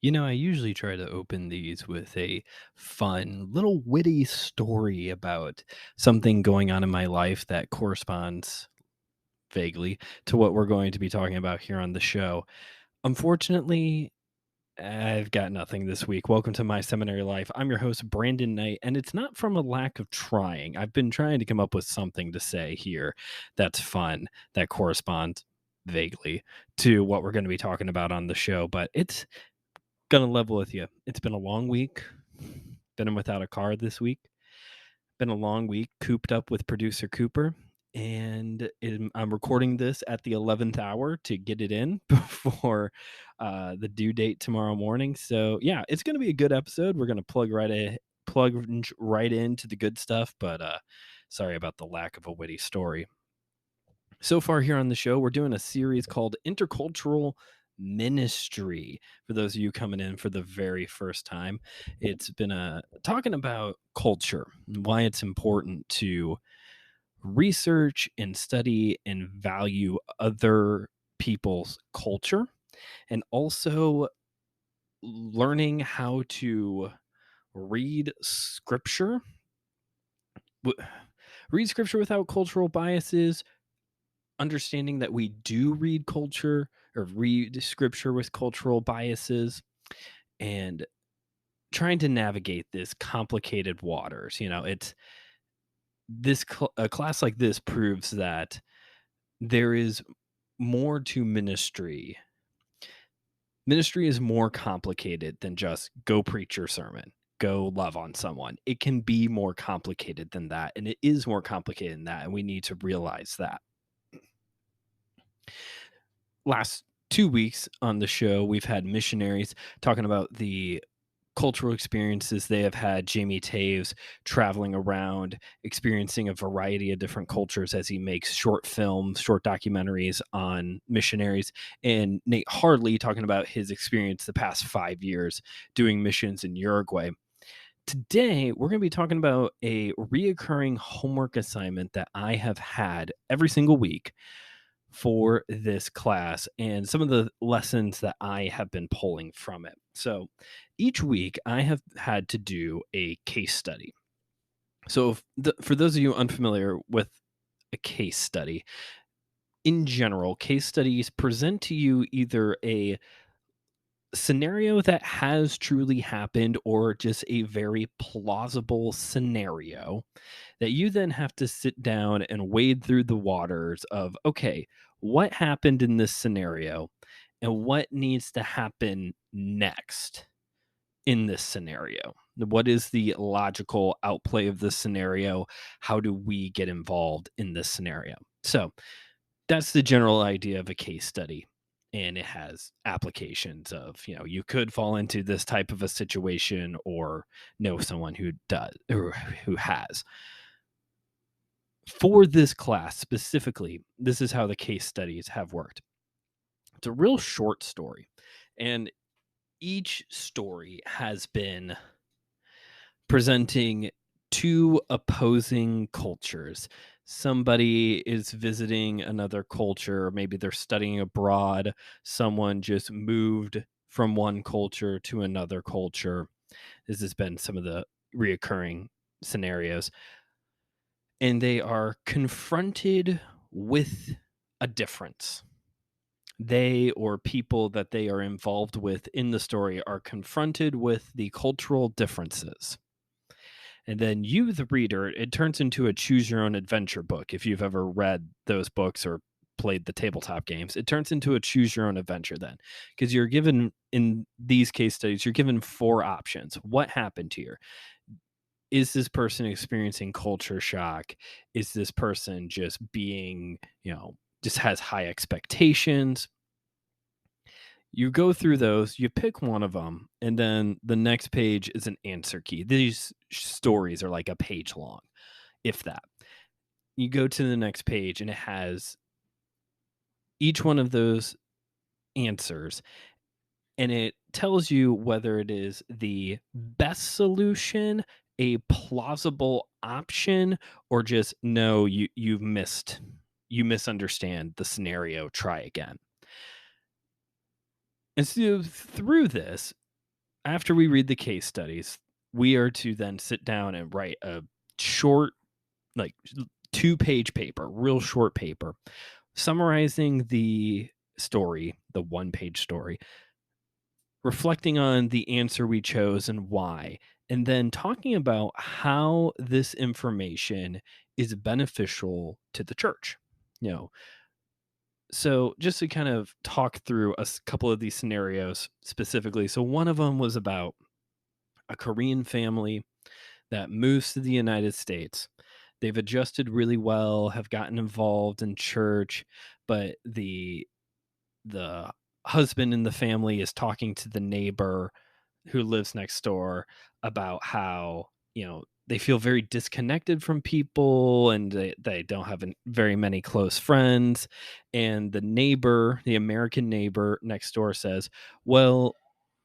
I usually try to open these with a fun, little witty story about something going on in my life that corresponds vaguely to what we're going to be talking about here on the show. Unfortunately, I've got nothing this week. Welcome to my seminary life. I'm your host, Brandon Knight, and it's not from a lack of trying. I've been trying to come up with something to say here that's fun, that corresponds vaguely to what we're going to be talking about on the show, but it's gonna level with you. It's been a long week. Been without a car this week. Been a long week cooped up with producer Cooper. And I'm recording this at the 11th hour to get it in before the due date tomorrow morning. So yeah, it's going to be a good episode. We're going to plug right into the good stuff. But sorry about the lack of a witty story. So far here on the show, we're doing a series called Intercultural Ministry. For those of you coming in for the very first time, it's been talking about culture, why it's important to research and study and value other people's culture, and also learning how to read scripture, read scripture without cultural biases, understanding that we do read culture or read scripture with cultural biases, and trying to navigate this complicated waters. It's a class like this proves that there is more to ministry. Ministry is more complicated than just go preach your sermon, go love on someone. It can be more complicated than that, and it is more complicated than that, and we need to realize that. Last 2 weeks on the show, we've had missionaries talking about the cultural experiences they have had. Jamie Taves traveling around, experiencing a variety of different cultures as he makes short films, short documentaries on missionaries. And Nate Hardley talking about his experience the past 5 years doing missions in Uruguay. Today, we're going to be talking about a reoccurring homework assignment that I have had every single week for this class and some of the lessons that I have been pulling from it. So each week I have had to do a case study. So for those of you unfamiliar with a case study, in general, case studies present to you either a scenario that has truly happened or just a very plausible scenario that you then have to sit down and wade through the waters of, okay, what happened in this scenario and what needs to happen next in this scenario? What is the logical outplay of this scenario? How do we get involved in this scenario? So that's the general idea of a case study. And it has applications of, you could fall into this type of a situation or know someone who does or who has. For this class specifically, this is how the case studies have worked. It's a real short story, and each story has been presenting two opposing cultures. Somebody is visiting another culture, maybe they're studying abroad, someone just moved from one culture to another culture. This has been some of the reoccurring scenarios, and they are confronted with a difference. They or people that they are involved with in the story are confronted with the cultural differences. And then you, the reader, it turns into a choose your own adventure book. If you've ever read those books or played the tabletop games, it turns into a choose your own adventure then. Because you're given, in these case studies, you're given four options. What happened here? Is this person experiencing culture shock? Is this person just being, just has high expectations? You go through those, you pick one of them, and then the next page is an answer key. These stories are like a page long, if that. You go to the next page, and it has each one of those answers, and it tells you whether it is the best solution, a plausible option, or just no, you misunderstand the scenario, try again. And so through this, After we read the case studies, we are to then sit down and write a short, like 2-page paper, real short paper, summarizing the story, the 1-page story, reflecting on the answer we chose and why, and then talking about how this information is beneficial to the church. You know, so just to kind of talk through couple of these scenarios specifically. So one of them was about a Korean family that moves to the United States. They've adjusted really well, have gotten involved in church, but the husband in the family is talking to the neighbor who lives next door about how, they feel very disconnected from people, and they don't have very many close friends. And the neighbor, the American neighbor next door, says, well,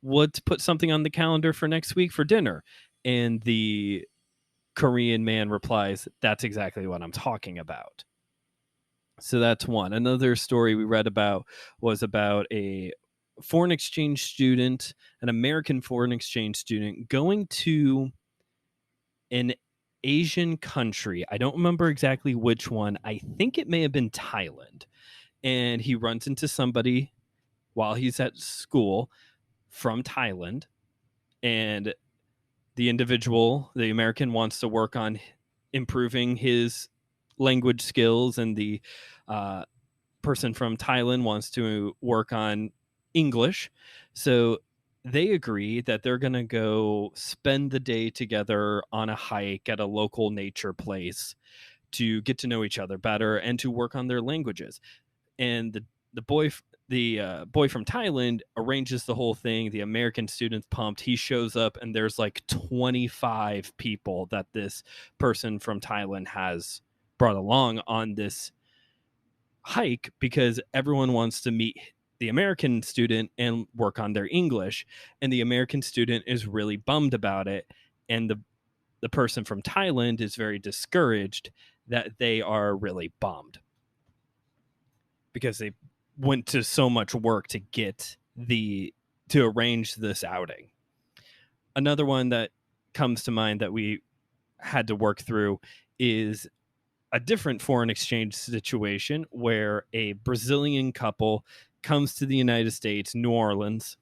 let's put something on the calendar for next week for dinner. And the Korean man replies, that's exactly what I'm talking about. So that's one. Another story we read about was about a foreign exchange student, an American foreign exchange student, going to an Asian country. I don't remember exactly which one. I think it may have been Thailand. And he runs into somebody while he's at school from Thailand. And the individual, the American, wants to work on improving his language skills, and the uh, person from Thailand wants to work on English. So they agree that they're going to go spend the day together on a hike at a local nature place to get to know each other better and to work on their languages. And the boy boy from Thailand arranges the whole thing. The American student's pumped. He shows up, and there's like 25 people that this person from Thailand has brought along on this hike, because everyone wants to meet the American student and work on their English. And the American student is really bummed about it. And the person from Thailand is very discouraged that they are really bummed, because they went to so much work to to arrange this outing. Another one that comes to mind that we had to work through is a different foreign exchange situation where a Brazilian couple comes to the United States, New Orleans,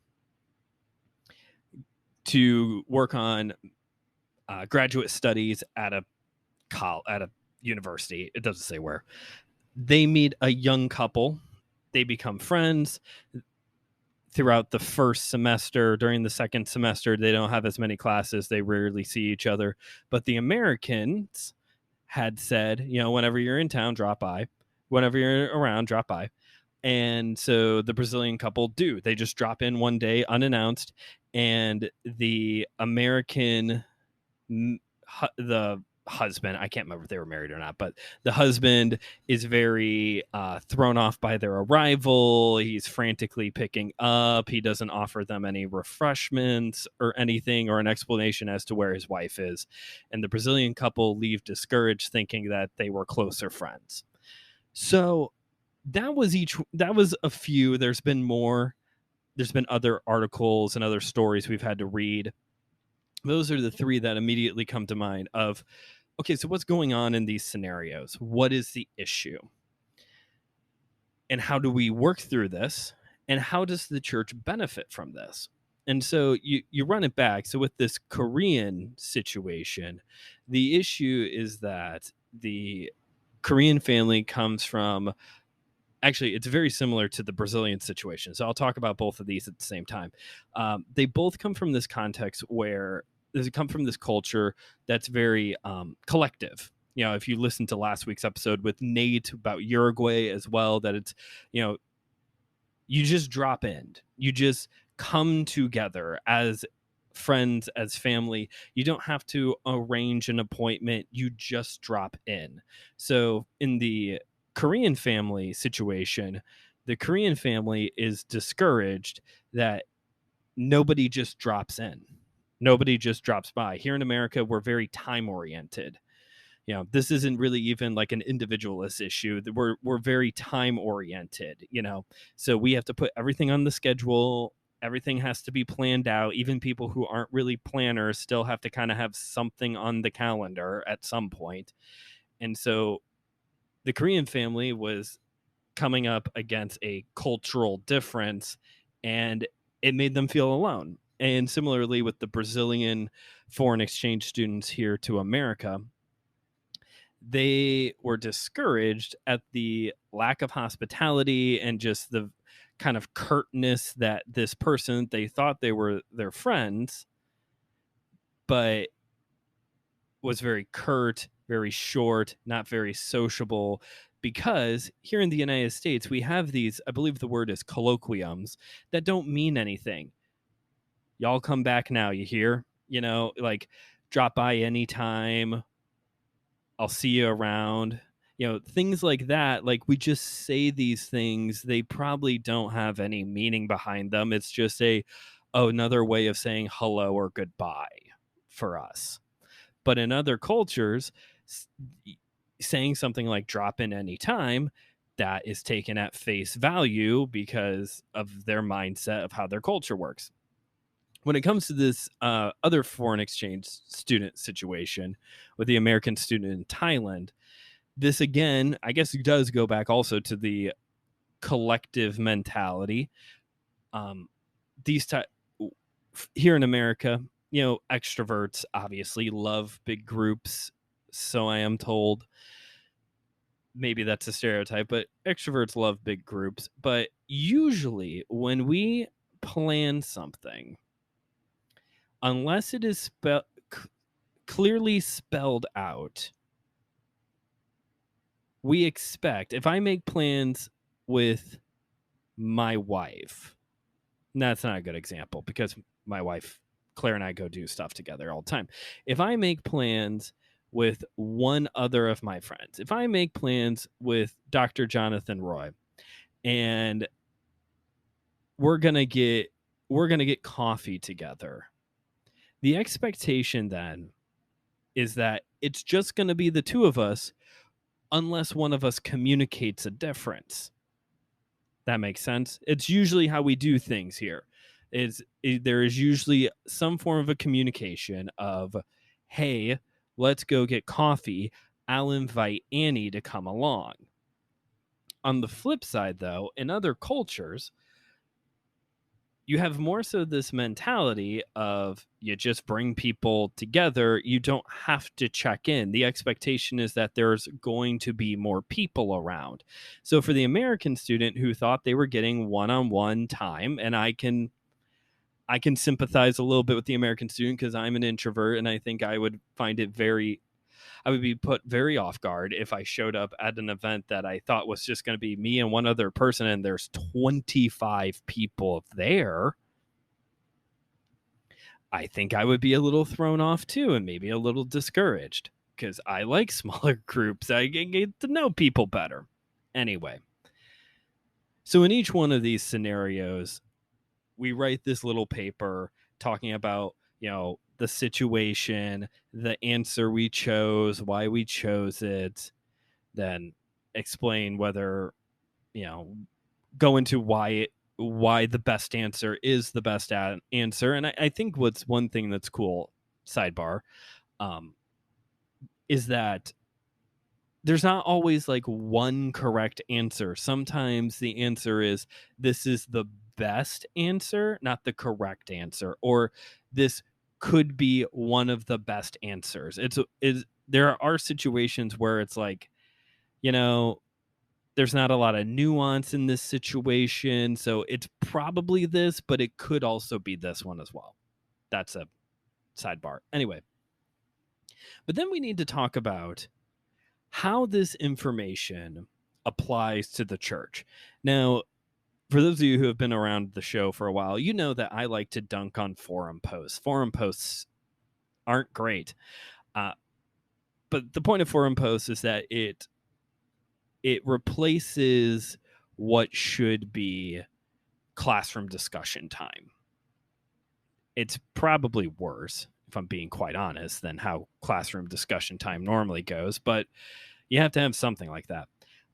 to work on graduate studies at a university. It doesn't say where. They meet a young couple. They become friends throughout the first semester. During the second semester, they don't have as many classes. They rarely see each other. But the Americans had said, whenever you're in town, drop by. Whenever you're around, drop by. And so the Brazilian couple do. They just drop in one day unannounced, and the American, the husband, I can't remember if they were married or not, but the husband is very thrown off by their arrival. He's frantically picking up. He doesn't offer them any refreshments or anything, or an explanation as to where his wife is. And the Brazilian couple leave discouraged, thinking that they were closer friends. So that was a few. There's been more. There's been other articles and other stories we've had to read. Those are the three that immediately come to mind of, okay, so what's going on in these scenarios? What is the issue? And how do we work through this? And how does the church benefit from this? And so you run it back. So with this Korean situation, the issue is that the Korean family comes from, actually, it's very similar to the Brazilian situation. So I'll talk about both of these at the same time. They both come from this context where they come from this culture that's very collective. If you listen to last week's episode with Nate about Uruguay as well, that it's, you just drop in. You just come together as friends, as family. You don't have to arrange an appointment. You just drop in. So in the Korean family situation, the Korean family is discouraged that nobody just drops in. Nobody just drops by. Here in America, we're very time oriented. This isn't really even like an individualist issue. We're very time oriented, so we have to put everything on the schedule. Everything has to be planned out. Even people who aren't really planners still have to kind of have something on the calendar at some point. And so the Korean family was coming up against a cultural difference, and it made them feel alone. And similarly with the Brazilian foreign exchange students here to America, they were discouraged at the lack of hospitality and just the kind of curtness that this person, they thought they were their friends, but was very curt, very short, not very sociable. Because here in the United States, we have these, I believe the word is colloquiums, that don't mean anything. Y'all come back now, you hear? Like, drop by anytime. I'll see you around. Things like that. Like, we just say these things. They probably don't have any meaning behind them. It's just another way of saying hello or goodbye for us. But in other cultures, saying something like drop in anytime, that is taken at face value because of their mindset of how their culture works. When it comes to this other foreign exchange student situation with the American student in Thailand, this again, I guess, does go back also to the collective mentality. These here in America, extroverts obviously love big groups, so I am told. Maybe that's a stereotype, but extroverts love big groups. But usually when we plan something, unless it is clearly spelled out, we expect, if I make plans with my wife, that's not a good example because my wife, Claire, and I go do stuff together all the time. If I make plans with one other of my friends, if I make plans with Dr. Jonathan Roy, and we're gonna get coffee together, the expectation then is that it's just going to be the two of us unless one of us communicates a difference. That makes sense. It's usually how we do things here. There is usually some form of a communication of, hey, let's go get coffee. I'll invite Annie to come along. On the flip side, though, in other cultures, you have more so this mentality of you just bring people together. You don't have to check in. The expectation is that there's going to be more people around. So for the American student who thought they were getting one-on-one time, and I can sympathize a little bit with the American student because I'm an introvert, and I think I would be put very off guard if I showed up at an event that I thought was just going to be me and one other person, and there's 25 people there. I think I would be a little thrown off too, and maybe a little discouraged because I like smaller groups. I get to know people better. Anyway, so in each one of these scenarios, we write this little paper talking about, the situation, the answer we chose, why we chose it, then explain whether, go into why the best answer is the best answer. And I think what's one thing that's cool, sidebar, is that there's not always like one correct answer. Sometimes the answer is this is the best answer, not the correct answer, or this could be one of the best answers. There are situations where it's like, there's not a lot of nuance in this situation, so it's probably this, but it could also be this one as well. That's a sidebar. Anyway, but then we need to talk about how this information applies to the church. Now, for those of you who have been around the show for a while, you know that I like to dunk on forum posts. Forum posts aren't great. But the point of forum posts is that it replaces what should be classroom discussion time. It's probably worse, if I'm being quite honest, than how classroom discussion time normally goes, but you have to have something like that.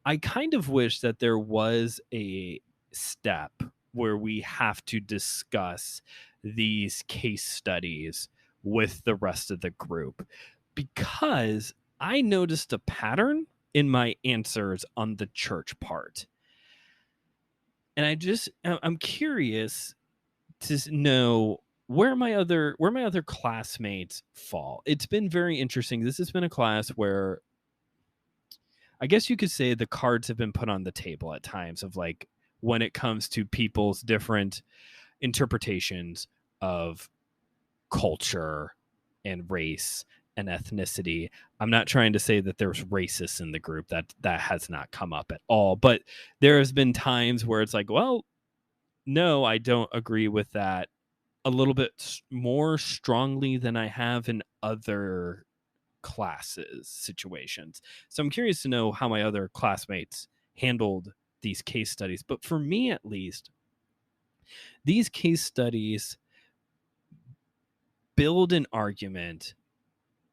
I kind of wish that there was a step where we have to discuss these case studies with the rest of the group because I noticed a pattern in my answers on the church part. And I'm curious to know where my other classmates fall. It's been very interesting. This has been a class where I guess you could say the cards have been put on the table at times of like when it comes to people's different interpretations of culture and race and ethnicity. I'm not trying to say that there's racists in the group, that has not come up at all, but there has been times where it's like, well, no, I don't agree with that a little bit more strongly than I have in other classes situations. So I'm curious to know how my other classmates handled these case studies. But for me, at least, these case studies build an argument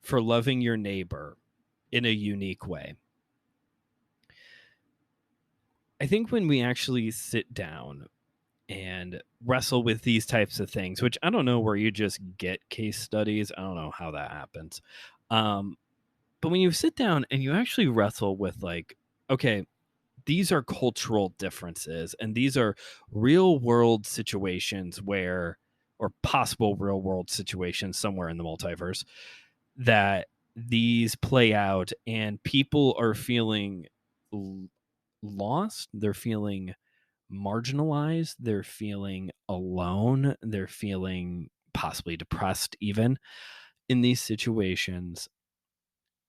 for loving your neighbor in a unique way. I think when we actually sit down and wrestle with these types of things, which I don't know where you just get case studies, I don't know how that happens. Um, but when you sit down and you actually wrestle with, like, okay, these are cultural differences and these are real world situations where, or possible real world situations somewhere in the multiverse, that these play out and people are feeling l- lost, they're feeling marginalized, they're feeling alone, they're feeling possibly depressed even in these situations.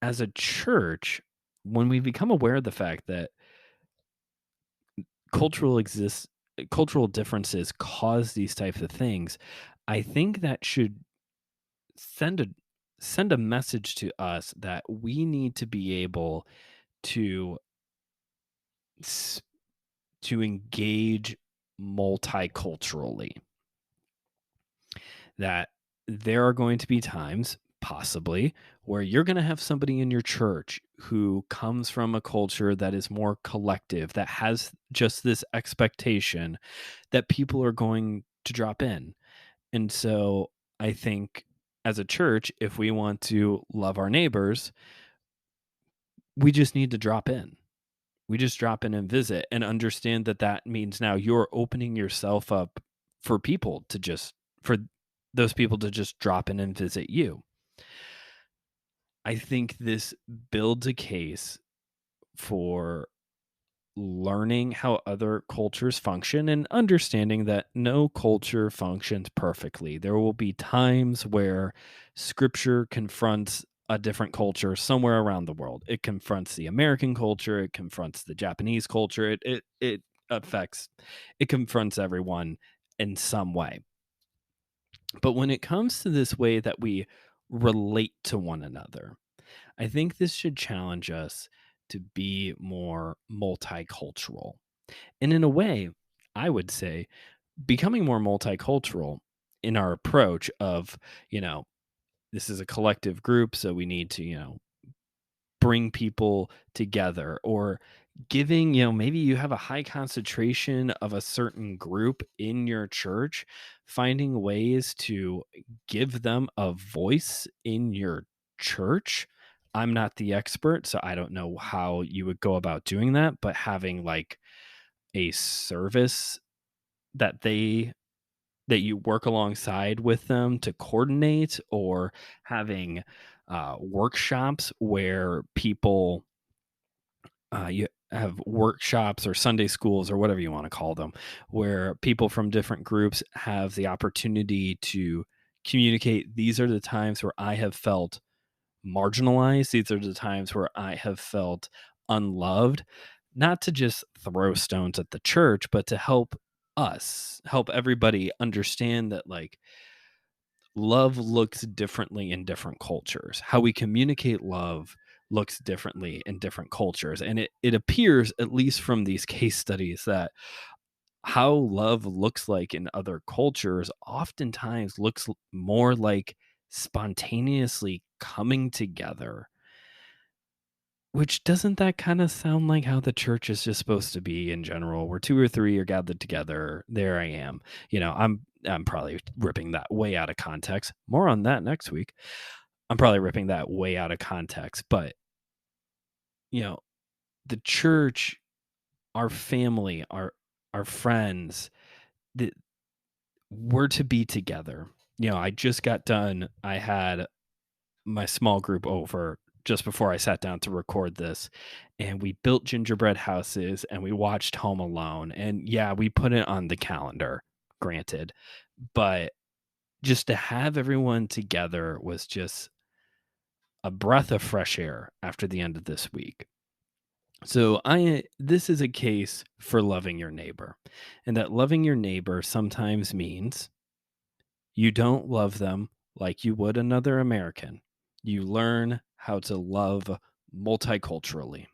As a church, when we become aware of the fact that cultural exists cultural differences cause these types of things, I think that should send a send a message to us that we need to be able to s- to engage multiculturally. That there are going to be times, possibly, where you're going to have somebody in your church who comes from a culture that is more collective, that has just this expectation that people are going to drop in. And so I think as a church, if we want to love our neighbors, we just need to drop in. We just drop in and visit and understand that that means now you're opening yourself up for people to just, for those people to just drop in and visit you. I think this builds a case for learning how other cultures function and understanding that no culture functions perfectly. There will be times where scripture confronts a different culture somewhere around the world. It confronts the American culture, it confronts the Japanese culture, it affects, it confronts everyone in some way. But when it comes to this way that we relate to one another, I think this should challenge us to be more multicultural. And in a way, I would say becoming more multicultural in our approach of, you know, this is a collective group, so we need to, bring people together, or giving, maybe you have a high concentration of a certain group in your church, finding ways to give them a voice in your church. I'm not the expert, so I don't know how you would go about doing that, but having like a service that that you work alongside with them to coordinate, or having workshops where people, you have workshops or Sunday schools or whatever you want to call them, where people from different groups have the opportunity to communicate. These are the times where I have felt marginalized. These are the times where I have felt unloved, not to just throw stones at the church, but to help everybody understand that, like, love looks differently in different cultures. How we communicate love looks differently in different cultures. And it appears, at least from these case studies, that how love looks like in other cultures oftentimes looks more like spontaneously coming together Which doesn't that kinda sound like how the church is just supposed to be in general, where 2 or 3 are gathered together, there I am. I'm probably ripping that way out of context. More on that next week. I'm probably ripping that way out of context, but, you know, the church, our family, our friends, the we're to be together. I just got done I had my small group over just before I sat down to record this, and we built gingerbread houses and we watched Home Alone. And yeah, we put it on the calendar, granted, but just to have everyone together was just a breath of fresh air after the end of this week. So I this is a case for loving your neighbor. And that loving your neighbor sometimes means you don't love them like you would another American. You learn how to love multiculturally.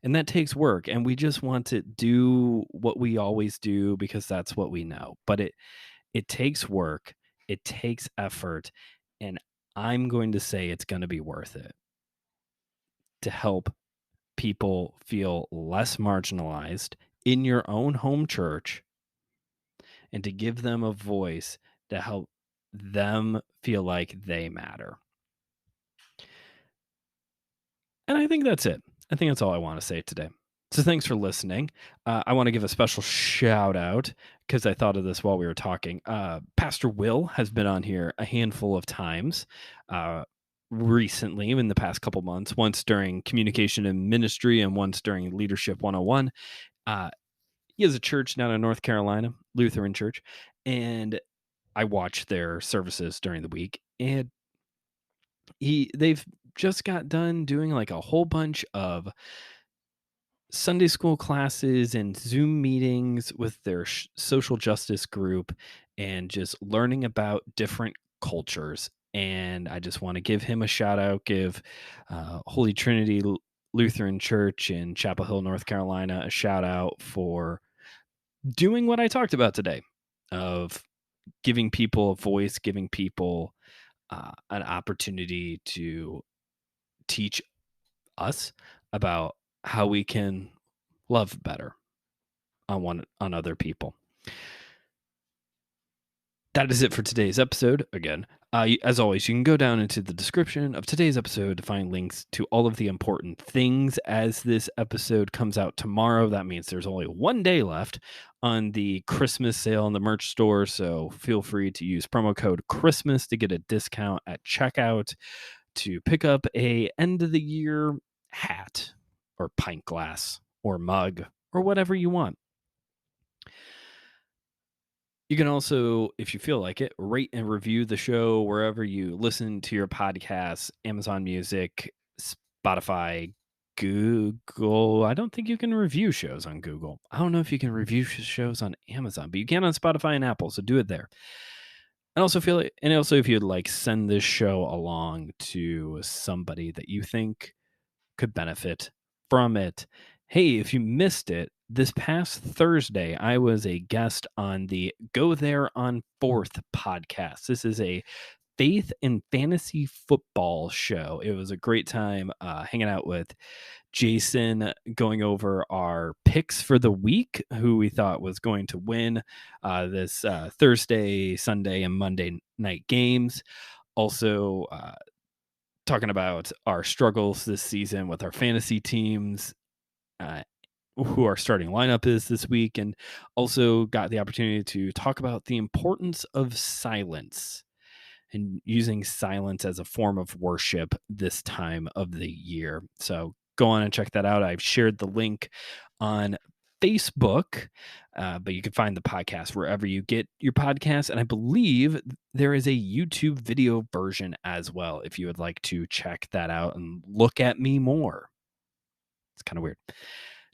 And that takes work. And we just want to do what we always do because that's what we know. But it takes work, it takes effort, and I'm going to say it's going to be worth it to help people feel less marginalized in your own home church and to give them a voice to help them feel like they matter. And I think that's it. I think that's all I want to say today. So thanks for listening. I want to give a special shout out because I thought of this while we were talking. Pastor Will has been on here a handful of times recently in the past couple months, once during communication and ministry and once during leadership 101. Uh, he has a church down in North Carolina, Lutheran church, and I watch their services during the week. And they've just got done doing like a whole bunch of Sunday school classes and Zoom meetings with their social justice group and just learning about different cultures. And I just want to give him a shout out, give Holy Trinity Lutheran Church in Chapel Hill, North Carolina, a shout out for doing what I talked about today of giving people a voice, giving people an opportunity to teach us about how we can love better on other people. That is it for today's episode. Again, as always, you can go down into the description of today's episode to find links to all of the important things as this episode comes out tomorrow. That means there's only one day left on the Christmas sale in the merch store. So feel free to use promo code Christmas to get a discount at checkout to pick up a end of the year hat or pint glass or mug or whatever you want. You can also, if you feel like it, rate and review the show wherever you listen to your podcasts, Amazon Music, Spotify, Google. I don't think you can review shows on Google. I don't know if you can review shows on Amazon, but you can on Spotify and Apple, so do it there. And also if you'd like, send this show along to somebody that you think could benefit from it. Hey, if you missed it, this past Thursday, I was a guest on the Go There on 4th podcast. This is a faith and fantasy football show. It was a great time hanging out with Jason, going over our picks for the week, who we thought was going to win this Thursday, Sunday, and Monday night games. Also, talking about our struggles this season with our fantasy teams, uh, who our starting lineup is this week, and also got the opportunity to talk about the importance of silence and using silence as a form of worship this time of the year. So go on and check that out. I've shared the link on Facebook, but you can find the podcast wherever you get your podcasts. And I believe there is a YouTube video version as well if you would like to check that out and look at me more. It's kind of weird.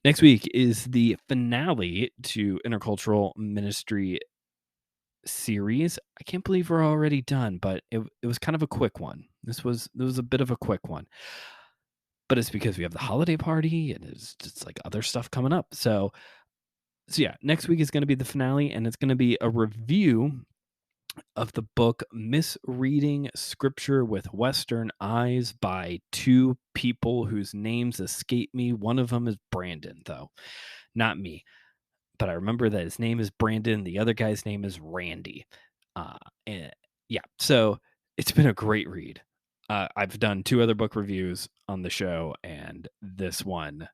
Next week is the finale to Intercultural Ministry series. I can't believe we're already done, but it was kind of a quick one. This was a bit of a quick one. But it's because we have the holiday party and it's just like other stuff coming up. So yeah, next week is going to be the finale, and it's going to be a review of the book Misreading Scripture with Western Eyes by two people whose names escape me. One of them is Brandon, though, not me. But I remember that his name is Brandon. The other guy's name is Randy. Uh, and yeah, so it's been a great read. I've done two other book reviews on the show, and this one,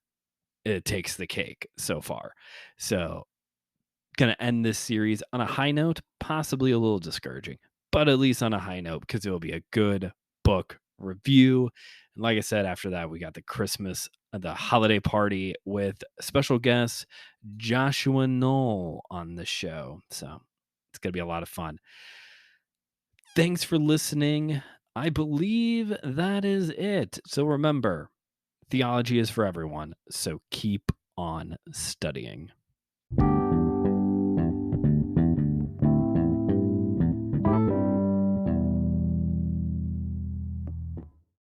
it takes the cake so far. So gonna end this series on a high note, possibly a little discouraging, but at least on a high note because it will be a good book review. And like I said, after that, we got the holiday party with special guest Joshua Knoll on the show. So it's gonna be a lot of fun. Thanks for listening. I believe that is it. So remember, theology is for everyone. So keep on studying.